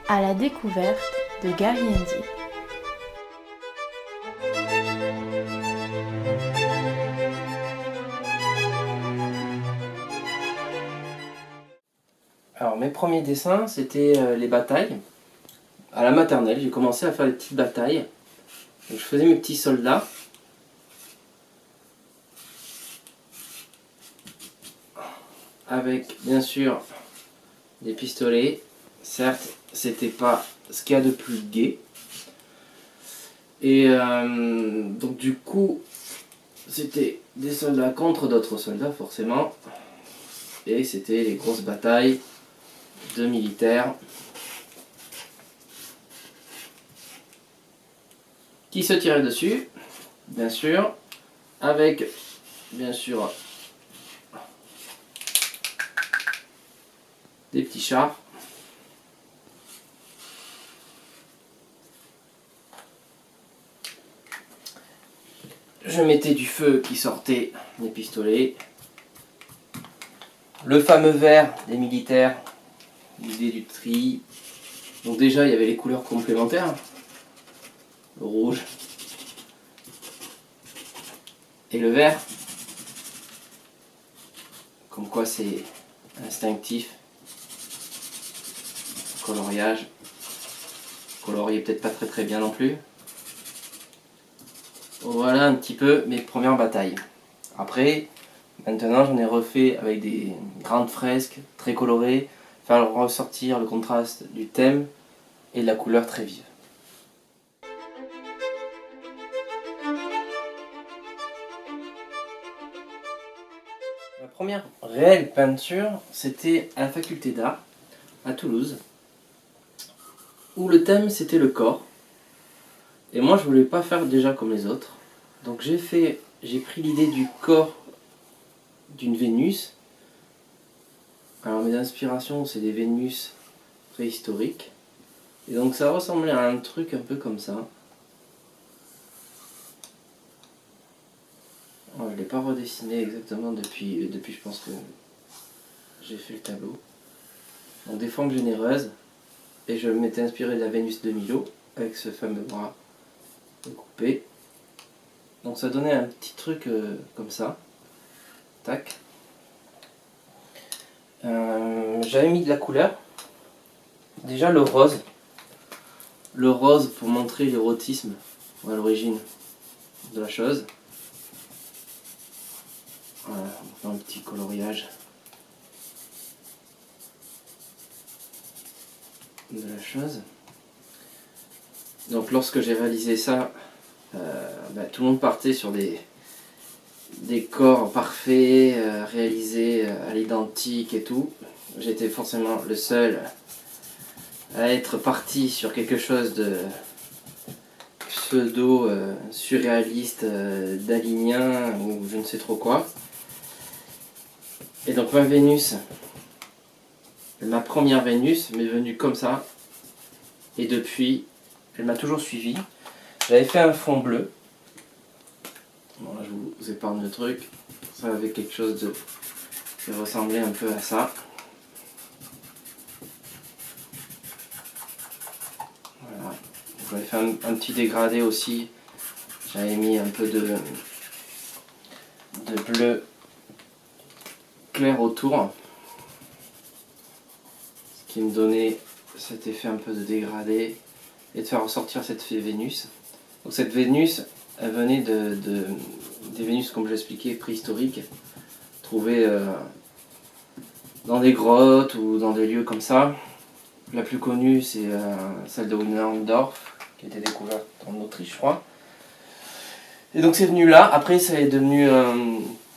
À la découverte de Gary Handy. Alors mes premiers dessins, c'était les batailles. À la maternelle, j'ai commencé à faire les petites batailles. Donc, je faisais mes petits soldats. Avec bien sûr des pistolets. Certes, c'était pas ce qu'il y a de plus gai. Et donc du coup, c'était des soldats contre d'autres soldats forcément. Et c'était les grosses batailles de militaires qui se tiraient dessus, bien sûr, avec bien sûr des petits chars. Je mettais du feu qui sortait des pistolets. Le fameux vert des militaires, l'idée du tri. Donc déjà il y avait les couleurs complémentaires. Le rouge et le vert. Comme quoi c'est instinctif. Coloriage. Colorié peut-être pas très bien non plus. Voilà un petit peu mes premières batailles. Après, maintenant j'en ai refait avec des grandes fresques très colorées, faire ressortir le contraste du thème et de la couleur très vive. Ma première réelle peinture, c'était à la faculté d'art, à Toulouse, où le thème c'était le corps. Et moi je voulais pas faire déjà comme les autres. Donc j'ai pris l'idée du corps d'une Vénus. Alors mes inspirations c'est des Vénus préhistoriques. Et donc ça ressemblait à un truc un peu comme ça. Je ne l'ai pas redessiné exactement depuis je pense que j'ai fait le tableau. Donc des formes généreuses. Et je m'étais inspiré de la Vénus de Milo avec ce fameux bras coupé. Donc ça donnait un petit truc comme ça. Tac. J'avais mis de la couleur. Déjà le rose. Le rose pour montrer l'érotisme à l'origine de la chose. Voilà, on fait un petit coloriage de la chose. Donc lorsque j'ai réalisé ça, tout le monde partait sur des corps parfaits, réalisés à l'identique et tout. J'étais forcément le seul à être parti sur quelque chose de pseudo surréaliste, dalinien ou je ne sais trop quoi. Et donc ma Vénus, ma première Vénus m'est venue comme ça. Et depuis, elle m'a toujours suivi. J'avais fait un fond bleu. Bon là je vous épargne le truc. Ça avait quelque chose qui ressemblait un peu à ça. Voilà. J'avais fait un petit dégradé aussi. J'avais mis un peu de bleu clair autour. Ce qui me donnait cet effet un peu de dégradé et de faire ressortir cette Vénus. Donc cette Vénus, elle venait des Vénus, comme je l'expliquais, préhistoriques, trouvées dans des grottes ou dans des lieux comme ça. La plus connue, c'est celle de Wienerndorf, qui a été découverte en Autriche, je crois. Et donc c'est venu là. Après, ça est devenu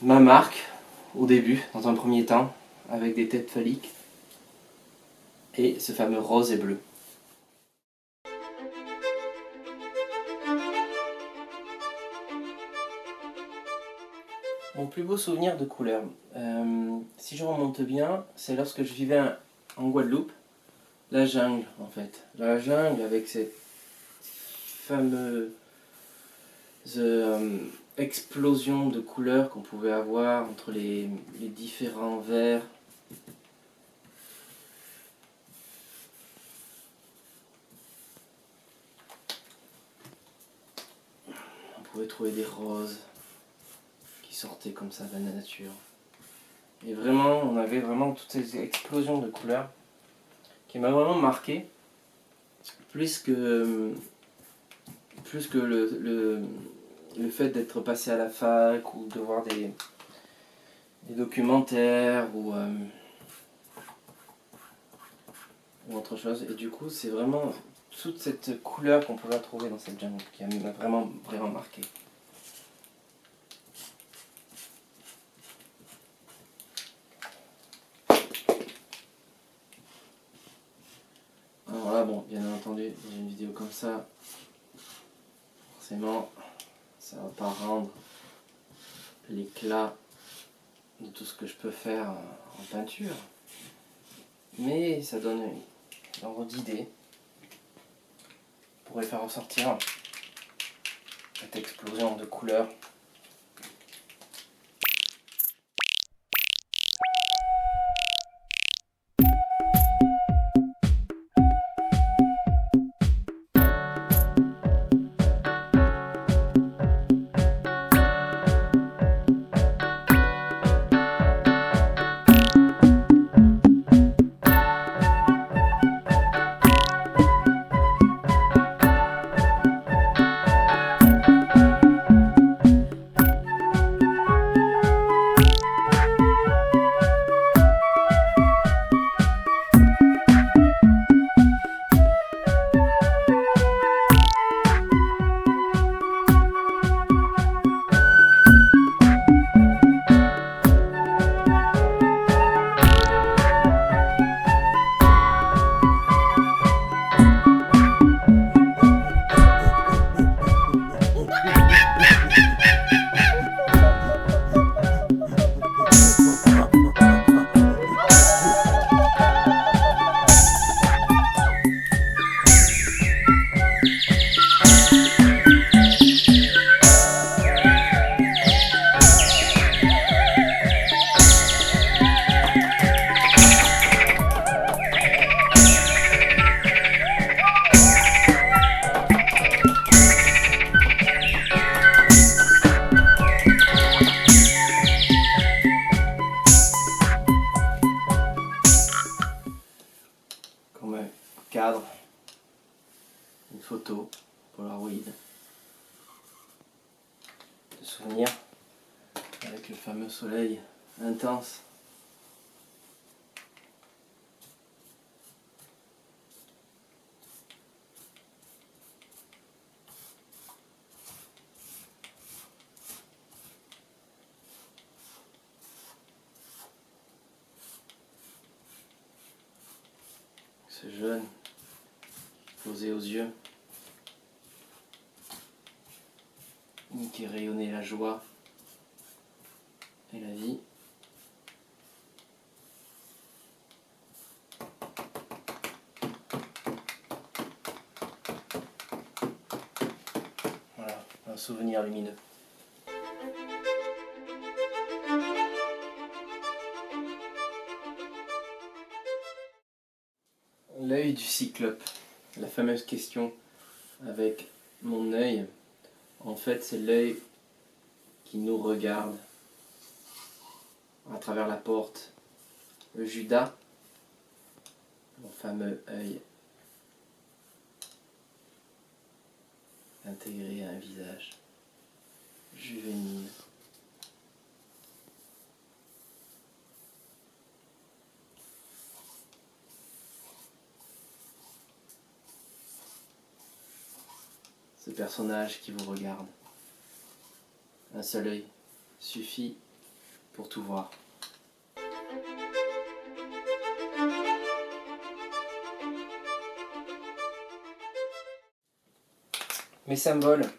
ma marque, au début, dans un premier temps, avec des têtes phalliques. Et ce fameux rose et bleu. Mon plus beau souvenir de couleur, si je remonte bien, c'est lorsque je vivais en Guadeloupe, la jungle en fait. La jungle avec cette fameuse explosion de couleurs qu'on pouvait avoir entre les différents verts. On pouvait trouver des roses qui sortaient comme ça de la nature. Et vraiment, on avait vraiment toutes ces explosions de couleurs qui m'a vraiment marqué, plus que le fait d'être passé à la fac ou de voir des documentaires ou autre chose. Et du coup, c'est vraiment toute cette couleur qu'on pouvait trouver dans cette jungle qui m'a vraiment marqué. Alors là, bon, bien entendu, dans une vidéo comme ça, forcément, ça va pas rendre l'éclat de tout ce que je peux faire en peinture. Mais ça donne une ordre d'idée pour faire ressortir cette explosion de couleurs. Comme cadre, une photo Polaroid de souvenir avec le fameux soleil intense. Ce jeune posé aux yeux, qui rayonnait la joie et la vie. Voilà, un souvenir lumineux. L'œil du cyclope, la fameuse question avec mon œil, en fait c'est l'œil qui nous regarde à travers la porte. Le Judas, mon fameux œil intégré à un visage juvénile. Ce personnage qui vous regarde. Un seul œil suffit pour tout voir. Mes symboles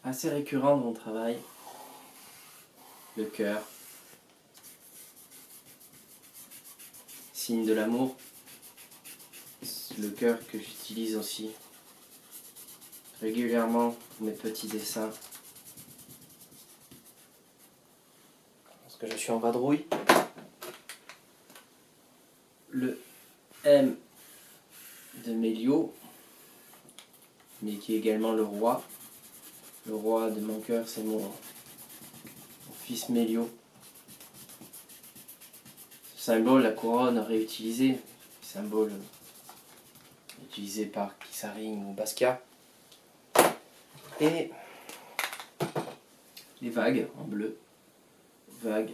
assez récurrents dans mon travail, le cœur, signe de l'amour, le cœur que j'utilise aussi régulièrement pour mes petits dessins que je suis en vadrouille. Le M de Mélio, mais qui est également le roi. Le roi de mon cœur, c'est mon fils Mélio. Ce symbole, la couronne réutilisée, symbole utilisé par Kissaring ou Basquiat. Et les vagues en bleu. Vagues.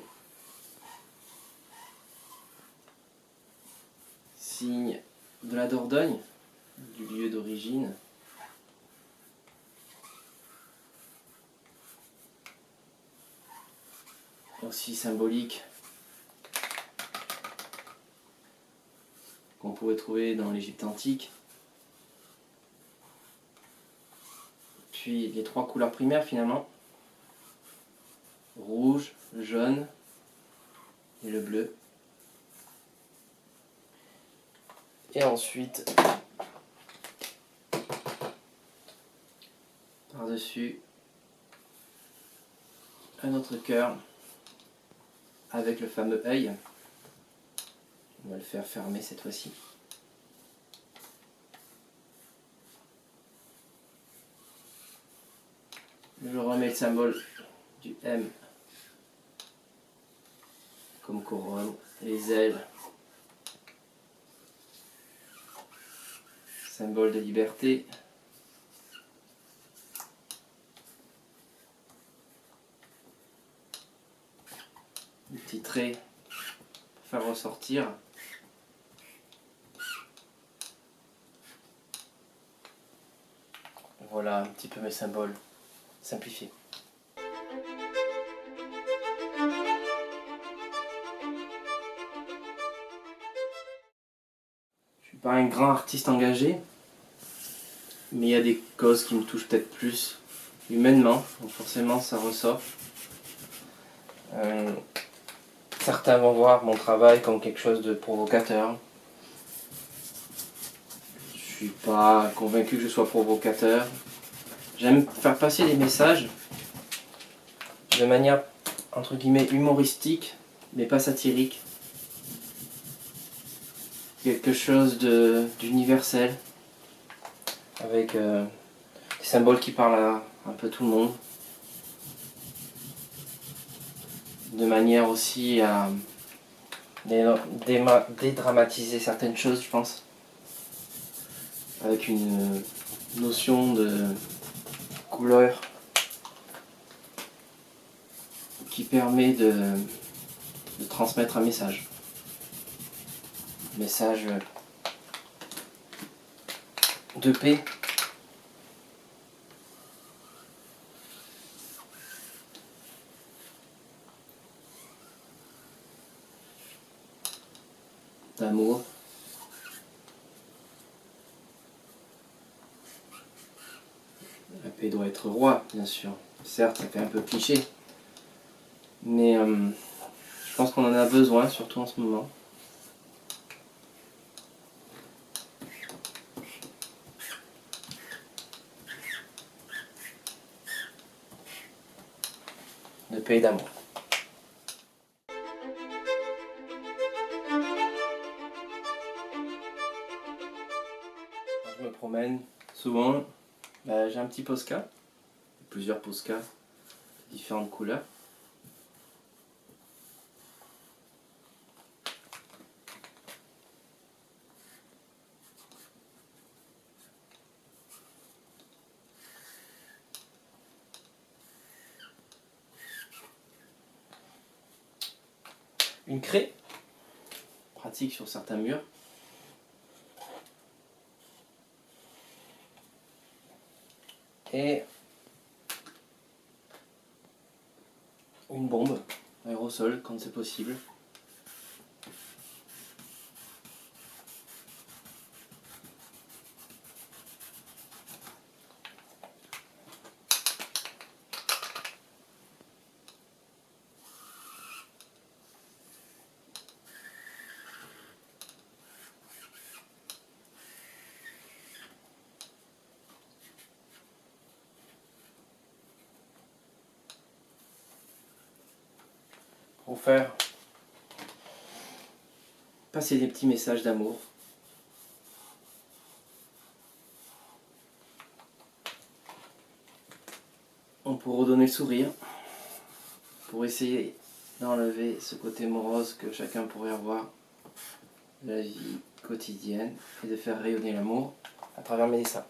Signe de la Dordogne, du lieu d'origine. Aussi symbolique qu'on pouvait trouver dans l'Égypte antique. Puis les trois couleurs primaires finalement, rouge, jaune et le bleu. Et ensuite, par-dessus, un autre cœur avec le fameux œil. On va le faire fermer cette fois-ci. Je remets le symbole du M comme couronne, les ailes, symbole de liberté. Le petit trait pour faire ressortir. Voilà un petit peu mes symboles simplifiés. Je suis pas un grand artiste engagé, mais il y a des causes qui me touchent peut-être plus humainement, donc forcément ça ressort. Certains vont voir mon travail comme quelque chose de provocateur. Je suis pas convaincu que je sois provocateur. J'aime faire passer des messages de manière entre guillemets humoristique, mais pas satirique. Quelque chose d'universel, avec des symboles qui parlent à un peu tout le monde. De manière aussi à dédramatiser certaines choses, je pense. Avec une notion de couleur qui permet de transmettre un message. Message de paix. D'amour. La paix doit être roi, bien sûr. Certes, ça fait un peu cliché. Mais je pense qu'on en a besoin, surtout en ce moment. De paix et d'amour. Quand je me promène, souvent, j'ai un petit Posca, plusieurs Posca de différentes couleurs. Une craie, pratique sur certains murs. Et une bombe aérosol quand c'est possible. pour faire passer des petits messages d'amour. Pour redonner le sourire, pour essayer d'enlever ce côté morose que chacun pourrait avoir de la vie quotidienne et de faire rayonner l'amour à travers mes dessins.